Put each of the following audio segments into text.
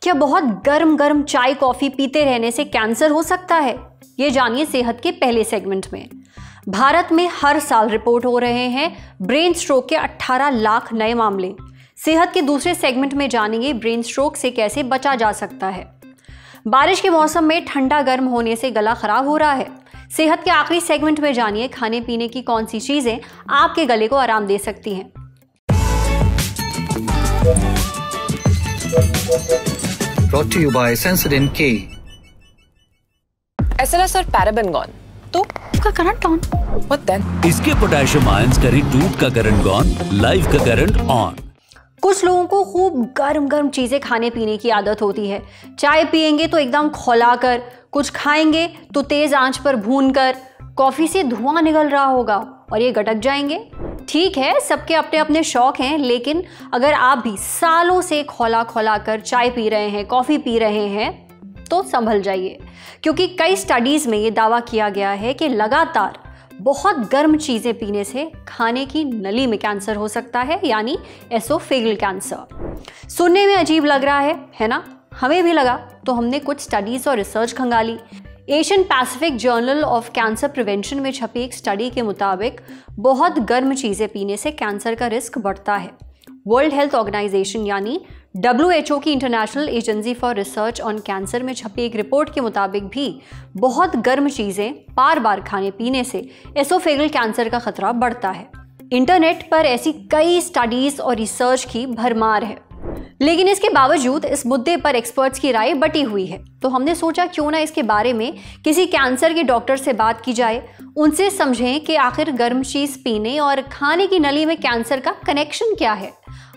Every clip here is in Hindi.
क्या बहुत गर्म गर्म चाय कॉफी पीते रहने से कैंसर हो सकता है? ये जानिए सेहत के पहले सेगमेंट में। भारत में हर साल रिपोर्ट हो रहे हैं ब्रेन स्ट्रोक के 18 लाख नए मामले। सेहत के दूसरे सेगमेंट में जानेंगे ब्रेन स्ट्रोक से कैसे बचा जा सकता है। बारिश के मौसम में ठंडा गर्म होने से गला खराब हो रहा है। सेहत के आखिरी सेगमेंट में जानिए खाने पीने की कौन सी चीजें आपके गले को आराम दे सकती हैं। Brought to you by Sensodyne K. SLS और पैराबेन गॉन तो का करंट ऑन। What then? इसके पोटेशियम आयंस करें टूट का करंट गॉन, लाइफ का करंट ऑन। कुछ लोगों को खूब गर्म गर्म चीजें खाने पीने की आदत होती है। चाय पियेंगे तो एकदम खौलाकर, कुछ खाएंगे तो तेज आंच पर भूनकर, कॉफी से धुआं निकल रहा होगा और ये गटक जाएंगे। ठीक है, सबके अपने अपने शौक हैं, लेकिन अगर आप भी सालों से खौला खौला कर चाय पी रहे हैं, कॉफी पी रहे हैं तो संभल जाइए, क्योंकि कई स्टडीज में ये दावा किया गया है कि लगातार बहुत गर्म चीजें पीने से खाने की नली में कैंसर हो सकता है, यानी एसोफेगल कैंसर। सुनने में अजीब लग रहा है ना? हमें भी लगा, तो हमने कुछ स्टडीज और रिसर्च खंगाली। Asian Pacific Journal of cancer prevention में छपी एक स्टडी के मुताबिक बहुत गर्म चीज़ें पीने से कैंसर का रिस्क बढ़ता है। वर्ल्ड हेल्थ ऑर्गेनाइजेशन यानी WHO की international agency for research on cancer में छपी एक रिपोर्ट के मुताबिक भी बहुत गर्म चीज़ें बार बार खाने पीने से एसोफेगल कैंसर का खतरा बढ़ता है। इंटरनेट पर ऐसी कई स्टडीज और रिसर्च की भरमार है, लेकिन इसके बावजूद इस मुद्दे पर एक्सपर्ट्स की राय बटी हुई है। तो हमने सोचा क्यों ना इसके बारे में किसी कैंसर के डॉक्टर से बात की जाए, उनसे समझें कि आखिर गर्म चीज पीने और खाने की नली में कैंसर का कनेक्शन क्या है।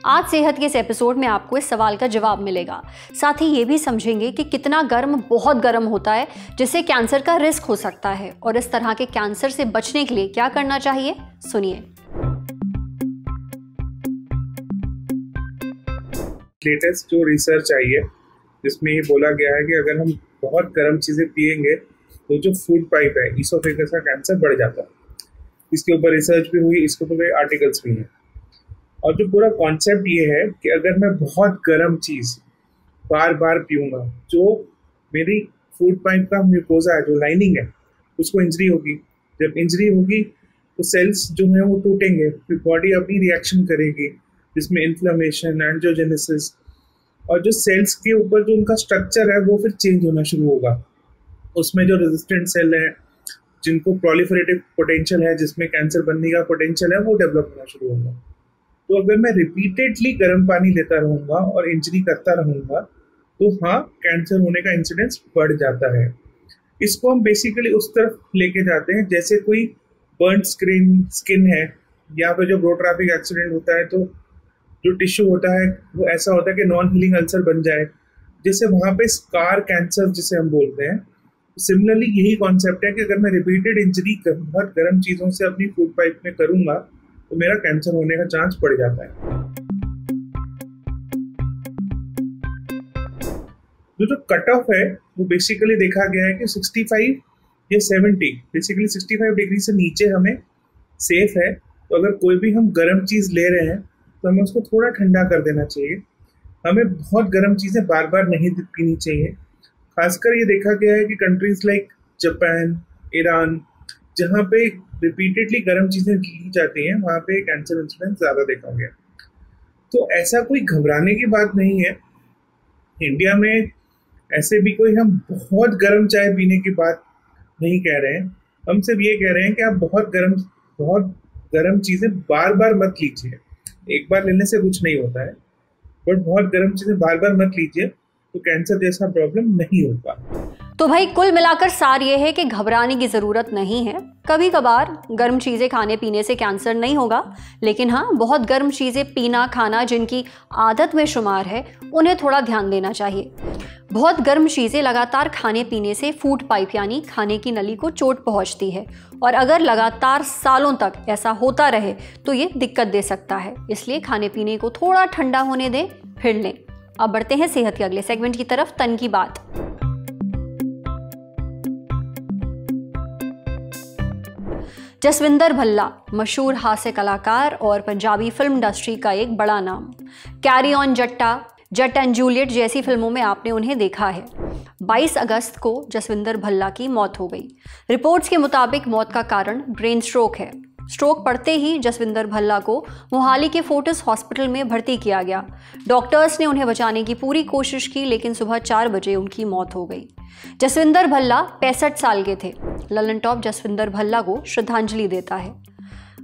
आज सेहत के इस एपिसोड में आपको इस सवाल का जवाब मिलेगा। साथ ही ये भी समझेंगे कि कितना गर्म बहुत गर्म होता है, जिससे कैंसर का रिस्क हो सकता है, और इस तरह के कैंसर से बचने के लिए क्या करना चाहिए, सुनिए। लेटेस्ट जो रिसर्च आई है जिसमें ये बोला गया है कि अगर हम बहुत गर्म चीज़ें पिएंगे तो जो फूड पाइप है, इसोफेगस का कैंसर बढ़ जाता है। इसके ऊपर रिसर्च भी हुई, इसके ऊपर आर्टिकल्स भी हैं। और जो पूरा कॉन्सेप्ट ये है कि अगर मैं बहुत गर्म चीज़ बार बार पीऊँगा, जो मेरी फूड पाइप का म्यूकोजा है, जो लाइनिंग है, उसको इंजरी होगी। जब इंजरी होगी तो सेल्स जो है वो टूटेंगे, फिर बॉडी अपनी रिएक्शन करेगी, जिसमें इन्फ्लेमेशन, एंजियोजेनेसिस, और जो सेल्स के ऊपर जो उनका स्ट्रक्चर है वो फिर चेंज होना शुरू होगा। उसमें जो रेजिस्टेंट सेल है, जिनको प्रोलिफरेटिव पोटेंशियल है, जिसमें कैंसर बनने का पोटेंशियल है, वो डेवलप होना शुरू होगा। तो अगर मैं रिपीटेडली गर्म पानी लेता रहूँगा और इंजरी करता रहूँगा तो हाँ, कैंसर होने का इंसिडेंस बढ़ जाता है। इसको हम बेसिकली उस तरफ लेके जाते हैं जैसे कोई बर्न स्किन है, या फिर जब रोड ट्रैफिक एक्सीडेंट होता है तो जो टिश्यू होता है वो ऐसा होता है कि नॉन हीलिंग अल्सर बन जाए, जैसे वहाँ पे स्कार कैंसर जिसे हम बोलते हैं। सिमिलरली यही कॉन्सेप्ट है कि अगर मैं रिपीटेड इंजरी बहुत गर्म चीज़ों से अपनी फूड पाइप में करूँगा तो मेरा कैंसर होने का चांस बढ़ जाता है। जो कट ऑफ है वो बेसिकली देखा गया है कि 65 या 70, बेसिकली 65 डिग्री से नीचे हमें सेफ है। तो अगर कोई भी हम गर्म चीज़ ले रहे हैं तो हमें उसको थोड़ा ठंडा कर देना चाहिए। हमें बहुत गर्म चीज़ें बार बार नहीं पीनी चाहिए। खासकर ये देखा गया है कि कंट्रीज लाइक जापान, ईरान, जहाँ पे रिपीटेडली गर्म चीज़ें ली जाती हैं, वहाँ पे कैंसर इंसिडेंस ज़्यादा देखा गया। तो ऐसा कोई घबराने की बात नहीं है। इंडिया में ऐसे भी कोई हम बहुत गर्म चाय पीने की बात नहीं कह रहे हैं। हम सिर्फ ये कह रहे हैं कि आप बहुत गर्म चीज़ें बार बार मत लीजिए। एक बार लेने से कुछ नहीं होता है, बट बहुत गर्म चीजें बार बार मत लीजिए, तो कैंसर जैसा प्रॉब्लम नहीं होगा। तो भाई कुल मिलाकर सार ये है कि घबराने की ज़रूरत नहीं है। कभी कभार गर्म चीज़ें खाने पीने से कैंसर नहीं होगा, लेकिन हाँ, बहुत गर्म चीज़ें पीना खाना जिनकी आदत में शुमार है, उन्हें थोड़ा ध्यान देना चाहिए। बहुत गर्म चीज़ें लगातार खाने पीने से फूड पाइप यानी खाने की नली को चोट पहुंचती है, और अगर लगातार सालों तक ऐसा होता रहे तो ये दिक्कत दे सकता है। इसलिए खाने पीने को थोड़ा ठंडा होने दें, फिर लें। अब बढ़ते हैं सेहत के अगले सेगमेंट की तरफ, तन की बात। जसविंदर भल्ला मशहूर हास्य कलाकार और पंजाबी फिल्म इंडस्ट्री का एक बड़ा नाम। कैरी ऑन जट्टा, जट एंड जूलियट जैसी फिल्मों में आपने उन्हें देखा है। 22 अगस्त को जसविंदर भल्ला की मौत हो गई। रिपोर्ट्स के मुताबिक मौत का कारण ब्रेन स्ट्रोक है। स्ट्रोक पड़ते ही जसविंदर भल्ला को मोहाली के फोर्टिस हॉस्पिटल में भर्ती किया गया। डॉक्टर्स ने उन्हें बचाने की पूरी कोशिश की, लेकिन सुबह 4 बजे उनकी मौत हो गई। जसविंदर भल्ला 65 साल के थे। ललन टॉप जसविंदर भल्ला को श्रद्धांजलि देता है।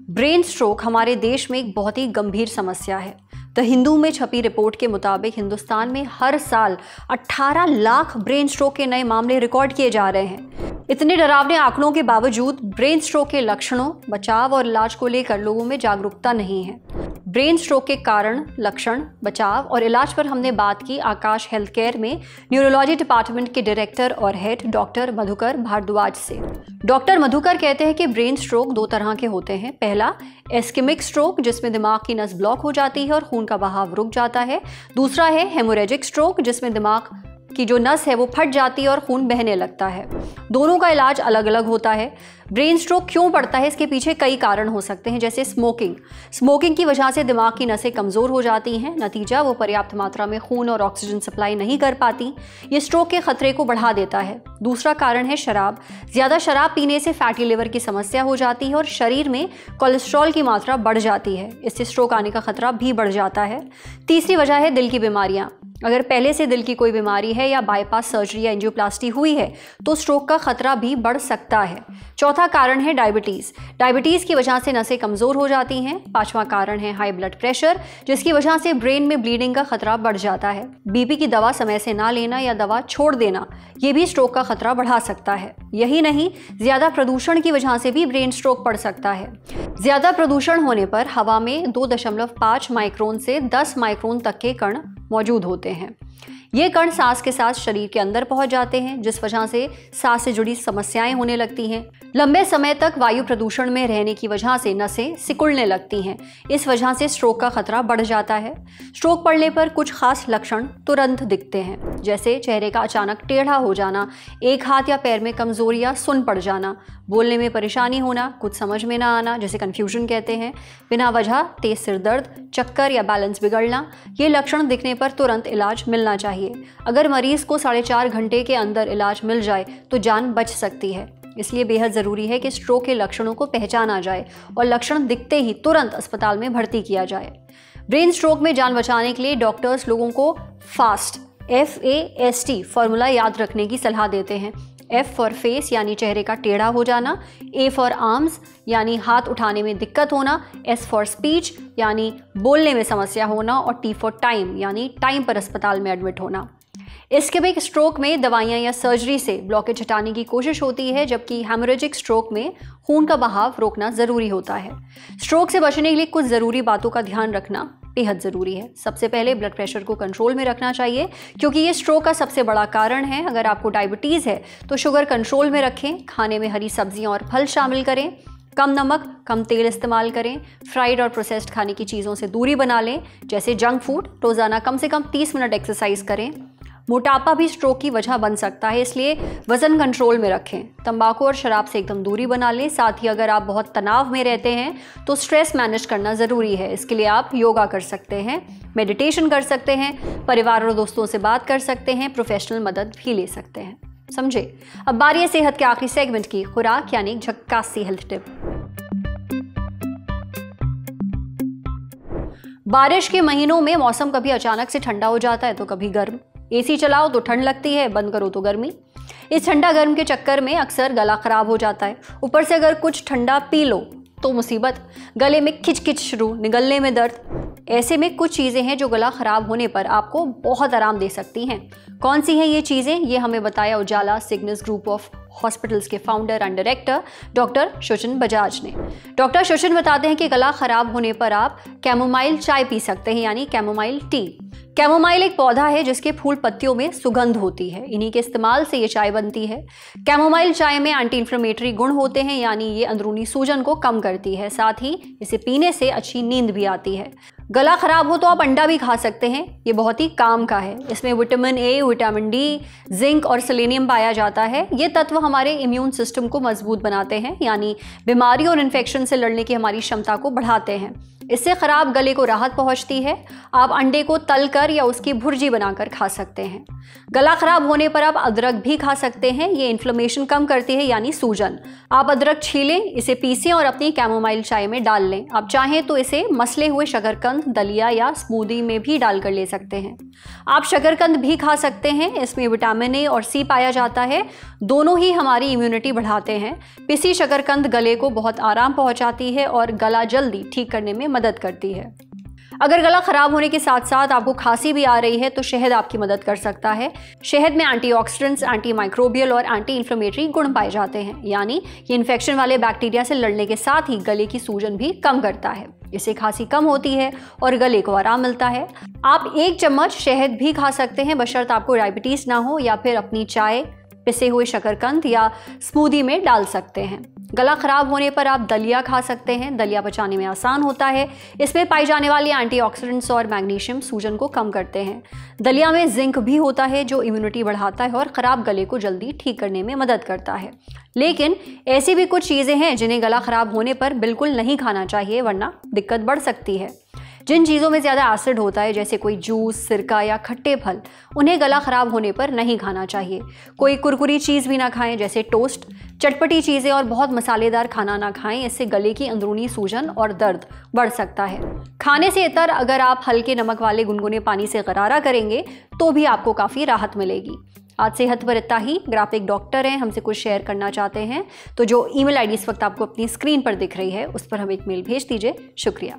ब्रेन स्ट्रोक हमारे देश में एक बहुत ही गंभीर समस्या है। द हिंदू में छपी रिपोर्ट के मुताबिक हिंदुस्तान में हर साल 18 लाख ब्रेन स्ट्रोक के नए मामले रिकॉर्ड किए जा रहे हैं। इतने डरावने आंकड़ों के बावजूद ब्रेन स्ट्रोक के लक्षणों, बचाव और इलाज को लेकर लोगों में जागरूकता नहीं है। ब्रेन स्ट्रोक के कारण, लक्षण, बचाव और इलाज पर हमने बात की आकाश हेल्थ केयर में न्यूरोलॉजी डिपार्टमेंट के डायरेक्टर और हेड डॉक्टर मधुकर भारद्वाज से। डॉक्टर मधुकर कहते हैं कि ब्रेन स्ट्रोक 2 तरह के होते हैं। पहला एस्केमिक स्ट्रोक, जिसमें दिमाग की नस ब्लॉक हो जाती है और खून का बहाव रुक जाता है। दूसरा है हेमोरेजिक स्ट्रोक, जिसमें दिमाग की जो नस है वो फट जाती है और खून बहने लगता है। दोनों का इलाज अलग अलग होता है। ब्रेन स्ट्रोक क्यों पड़ता है, इसके पीछे कई कारण हो सकते हैं, जैसे स्मोकिंग की वजह से दिमाग की नसें कमज़ोर हो जाती हैं। नतीजा, वो पर्याप्त मात्रा में खून और ऑक्सीजन सप्लाई नहीं कर पाती। ये स्ट्रोक के खतरे को बढ़ा देता है। दूसरा कारण है शराब। ज़्यादा शराब पीने से फैटी लिवर की समस्या हो जाती है और शरीर में कोलेस्ट्रॉल की मात्रा बढ़ जाती है। इससे स्ट्रोक आने का खतरा भी बढ़ जाता है। तीसरी वजह है दिल की बीमारियां। अगर पहले से दिल की कोई बीमारी है या बाईपास सर्जरी या एंजियोप्लास्टी हुई है तो स्ट्रोक का खतरा भी बढ़ सकता है। चौथा कारण है डायबिटीज़ की वजह से नसें कमज़ोर हो जाती हैं। 5वां कारण है हाई ब्लड प्रेशर, जिसकी वजह से ब्रेन में ब्लीडिंग का खतरा बढ़ जाता है। बीपी की दवा समय से ना लेना या दवा छोड़ देना, ये भी स्ट्रोक का खतरा बढ़ा सकता है। यही नहीं, ज़्यादा प्रदूषण की वजह से भी ब्रेन स्ट्रोक पड़ सकता है। ज़्यादा प्रदूषण होने पर हवा में 2.5 माइक्रोन से 10 माइक्रोन तक के कण मौजूद होते हैं। ये कण सांस के साथ शरीर के अंदर पहुंच जाते हैं, जिस वजह से सांस से जुड़ी समस्याएं होने लगती हैं। लंबे समय तक वायु प्रदूषण में रहने की वजह से नसें सिकुड़ने लगती हैं। इस वजह से स्ट्रोक का खतरा बढ़ जाता है। स्ट्रोक पड़ने पर कुछ खास लक्षण तुरंत दिखते हैं, जैसे चेहरे का अचानक टेढ़ा हो जाना, एक हाथ या पैर में कमजोरी या सुन पड़ जाना, बोलने में परेशानी होना, कुछ समझ में ना आना, जिसे कन्फ्यूजन कहते हैं, बिना वजह तेज सिर दर्द, चक्कर या बैलेंस बिगड़ना। ये लक्षण दिखने पर तुरंत इलाज मिलना चाहिए। अगर मरीज को 4.5 घंटे के अंदर इलाज मिल जाए तो जान बच सकती है। इसलिए बेहद ज़रूरी है कि स्ट्रोक के लक्षणों को पहचाना जाए और लक्षण दिखते ही तुरंत अस्पताल में भर्ती किया जाए। ब्रेन स्ट्रोक में जान बचाने के लिए डॉक्टर्स लोगों को FAST FAST फॉर्मूला याद रखने की सलाह देते हैं। F फॉर फेस यानी चेहरे का टेढ़ा हो जाना, A फॉर आर्म्स यानी हाथ उठाने में दिक्कत होना, S फॉर स्पीच यानी बोलने में समस्या होना और T फॉर टाइम यानी टाइम पर अस्पताल में एडमिट होना। इस्केमिक स्ट्रोक में दवाइयां या सर्जरी से ब्लॉकेज हटाने की कोशिश होती है, जबकि हेमोरेजिक स्ट्रोक में खून का बहाव रोकना ज़रूरी होता है। स्ट्रोक से बचने के लिए कुछ ज़रूरी बातों का ध्यान रखना बेहद ज़रूरी है। सबसे पहले ब्लड प्रेशर को कंट्रोल में रखना चाहिए, क्योंकि ये स्ट्रोक का सबसे बड़ा कारण है। अगर आपको डायबिटीज़ है तो शुगर कंट्रोल में रखें, खाने में हरी सब्जियां और फल शामिल करें, कम नमक कम तेल इस्तेमाल करें, फ्राइड और प्रोसेस्ड खाने की चीज़ों से दूरी बना लें, जैसे जंक फूड। रोज़ाना कम से कम 30 मिनट एक्सरसाइज करें। मोटापा भी स्ट्रोक की वजह बन सकता है, इसलिए वज़न कंट्रोल में रखें। तंबाकू और शराब से एकदम दूरी बना लें। साथ ही अगर आप बहुत तनाव में रहते हैं तो स्ट्रेस मैनेज करना ज़रूरी है। इसके लिए आप योगा कर सकते हैं, मेडिटेशन कर सकते हैं, परिवार और दोस्तों से बात कर सकते हैं, प्रोफेशनल मदद भी ले सकते हैं। समझे? अब बारी है सेहत के आखिरी सेगमेंट की, खुराक यानी झक्कास सी हेल्थ टिप। बारिश के महीनों में मौसम कभी अचानक से ठंडा हो जाता है तो कभी गर्म। AC चलाओ तो ठंड लगती है, बंद करो तो गर्मी। इस ठंडा गर्म के चक्कर में अक्सर गला खराब हो जाता है। ऊपर से अगर कुछ ठंडा पी लो तो मुसीबत, गले में खिच शुरू, निगलने में दर्द। ऐसे में कुछ चीज़ें हैं जो गला खराब होने पर आपको बहुत आराम दे सकती हैं। कौन सी हैं ये चीज़ें, ये हमें बताया उजाला सिग्नस ग्रुप ऑफ हॉस्पिटल्स के founder and director doctor Suchin Bajaj ने। डॉक्टर सुचिन बताते हैं कि गला खराब होने पर आप कैमोमाइल चाय पी सकते हैं, यानी कैमोमाइल टी। कैमोमाइल एक पौधा है जिसके फूल पत्तियों में सुगंध होती है। इन्हीं के इस्तेमाल से ये चाय बनती है। कैमोमाइल चाय में एंटी इन्फ्लेमेटरी गुण होते हैं, यानी ये अंदरूनी सूजन को कम करती है। साथ ही इसे पीने से अच्छी नींद भी आती है। गला खराब हो तो आप अंडा भी खा सकते हैं, ये बहुत ही काम का है। इसमें vitamin A, vitamin D, zinc और सेलेनियम पाया जाता है। ये तत्व हमारे इम्यून सिस्टम को मजबूत बनाते हैं, यानी बीमारी और इन्फेक्शन से लड़ने की हमारी क्षमता को बढ़ाते हैं। इससे खराब गले को राहत पहुंचती है। आप अंडे को तलकर या उसकी भुर्जी बनाकर खा सकते हैं। गला खराब होने पर आप अदरक भी खा सकते हैं। ये इन्फ्लेमेशन कम करती है, यानी सूजन। आप अदरक छीलें, इसे पीसें और अपनी कैमोमाइल चाय में डाल लें। आप चाहें तो इसे मसले हुए शकरकंद, दलिया या स्मूदी में भी डालकर ले सकते हैं। आप शकरकंद भी खा सकते हैं, इसमें विटामिन ए और सी पाया जाता है। दोनों ही हमारी इम्यूनिटी बढ़ाते हैं। पिसी शकरकंद गले को बहुत आराम पहुंचाती है और गला जल्दी ठीक करने में मदद करती है। अगर गला खराब होने के साथ साथ आपको खांसी भी आ रही है तो शहद आपकी मदद कर सकता है। शहद में एंटीऑक्सीडेंट्स, एंटी माइक्रोबियल और एंटी इन्फ्लेमेटरी गुण पाए जाते हैं, यानी ये इन्फेक्शन वाले बैक्टीरिया से लड़ने के साथ ही गले की सूजन भी कम करता है। इससे खांसी कम होती है और गले को आराम मिलता है। आप 1 चम्मच शहद भी खा सकते हैं, बशर्ते आपको डायबिटीज ना हो, या फिर अपनी चाय, पिसे हुए शकरकंद या स्मूदी में डाल सकते हैं। गला खराब होने पर आप दलिया खा सकते हैं। दलिया पचाने में आसान होता है। इसमें पाई जाने वाली एंटीऑक्सीडेंट्स और मैग्नीशियम सूजन को कम करते हैं। दलिया में जिंक भी होता है जो इम्यूनिटी बढ़ाता है और ख़राब गले को जल्दी ठीक करने में मदद करता है। लेकिन ऐसी भी कुछ चीज़ें हैं जिन्हें गला खराब होने पर बिल्कुल नहीं खाना चाहिए, वरना दिक्कत बढ़ सकती है। जिन चीज़ों में ज़्यादा एसिड होता है, जैसे कोई जूस, सिरका या खट्टे फल, उन्हें गला खराब होने पर नहीं खाना चाहिए। कोई कुरकुरी चीज़ भी ना खाएं, जैसे टोस्ट। चटपटी चीज़ें और बहुत मसालेदार खाना ना खाएं, इससे गले की अंदरूनी सूजन और दर्द बढ़ सकता है। खाने से इतर अगर आप हल्के नमक वाले गुनगुने पानी से गरारा करेंगे तो भी आपको काफ़ी राहत मिलेगी। आज सेहत पर इतना ही। अगर आप एक डॉक्टर हैं, हमसे कुछ शेयर करना चाहते हैं, तो जो ईमेल आईडी इस वक्त आपको अपनी स्क्रीन पर दिख रही है उस पर हमें एक मेल भेज दीजिए। शुक्रिया।